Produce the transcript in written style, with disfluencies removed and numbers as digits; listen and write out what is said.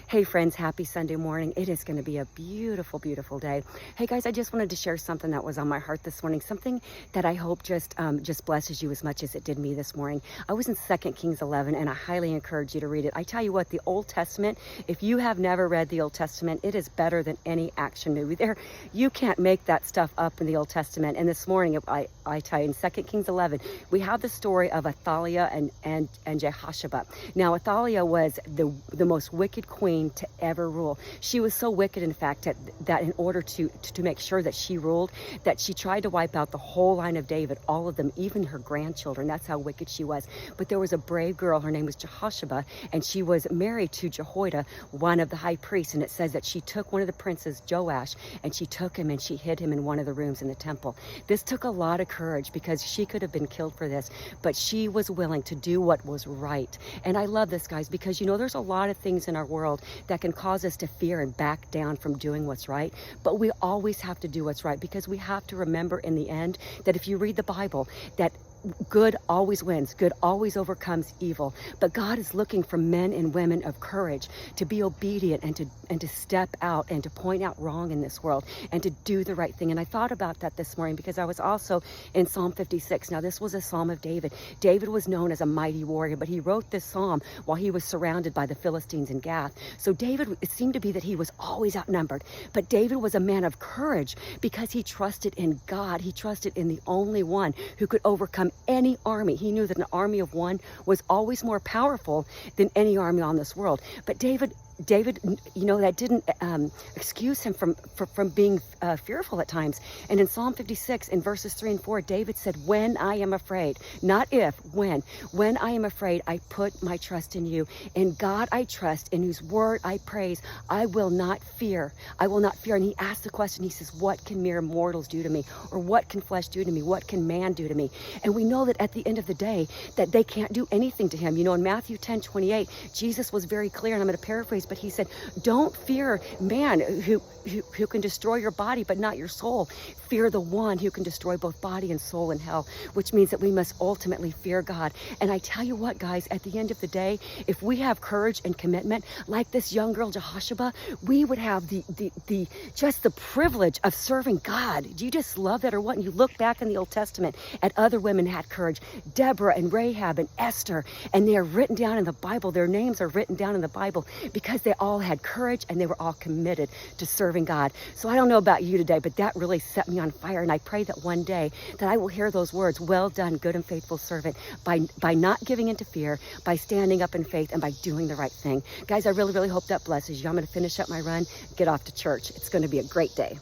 Hey friends, happy Sunday morning. It is going to be a beautiful, beautiful day. Hey guys, I just wanted to share something that was on my heart this morning, something that I hope just blesses you as much as it did me this morning. I was in 2 Kings 11 and I highly encourage you to read it. I tell you what, the Old Testament, if you have never read the Old Testament, it is better than any action movie. You can't make that stuff up in the Old Testament. And this morning, I tell you, in 2 Kings 11, we have the story of Athaliah and Jehoshaphat. Now, Athaliah was the most wicked queen to ever rule. She was so wicked, in fact, that in order to make sure that she ruled, that she tried to wipe out the whole line of David, all of them, even her grandchildren. That's how wicked she was. But there was a brave girl, her name was Jehoshaphat, and she was married to Jehoiada, one of the high priests, and it says that she took one of the princes, Joash, and she took him and she hid him in one of the rooms in the temple. This took a lot of courage because she could have been killed for this, but she was willing to do what was right. And I love this, guys, because there's a lot of things in our world that can cause us to fear and back down from doing what's right. But we always have to do what's right, because we have to remember in the end that if you read the Bible, that good always wins. Good always overcomes evil. But God is looking for men and women of courage to be obedient and to step out and to point out wrong in this world and to do the right thing. And I thought about that this morning because I was also in Psalm 56. Now, this was a psalm of David. David was known as a mighty warrior, but he wrote this psalm while he was surrounded by the Philistines in Gath. So David, it seemed to be that he was always outnumbered. But David was a man of courage because he trusted in God. He trusted in the only one who could overcome any army. He knew that an army of one was always more powerful than any army on this world. But David, that didn't excuse him from being fearful at times. And in Psalm 56, in verses 3 and 4, David said, when I am afraid, not if, when I am afraid, I put my trust in you. In God I trust, in whose word I praise. I will not fear. I will not fear. And he asked the question, he says, what can mere mortals do to me? Or what can flesh do to me? What can man do to me? And we know that at the end of the day, that they can't do anything to him. In Matthew 10:28, Jesus was very clear, and I'm going to paraphrase, but he said, don't fear man who can destroy your body, but not your soul. Fear the one who can destroy both body and soul in hell, which means that we must ultimately fear God. And I tell you what, guys, at the end of the day, if we have courage and commitment, like this young girl, Jehoshaphat, we would have just the privilege of serving God. Do you just love that or what? And you look back in the Old Testament at other women who had courage, Deborah and Rahab and Esther, and they are written down in the Bible. Their names are written down in the Bible because they all had courage and they were all committed to serving God. So I don't know about you today, but that really set me on fire. And I pray that one day that I will hear those words, well done, good and faithful servant, by not giving into fear, by standing up in faith, and by doing the right thing. Guys, I really, really hope that blesses you. I'm going to finish up my run, get off to church. It's going to be a great day.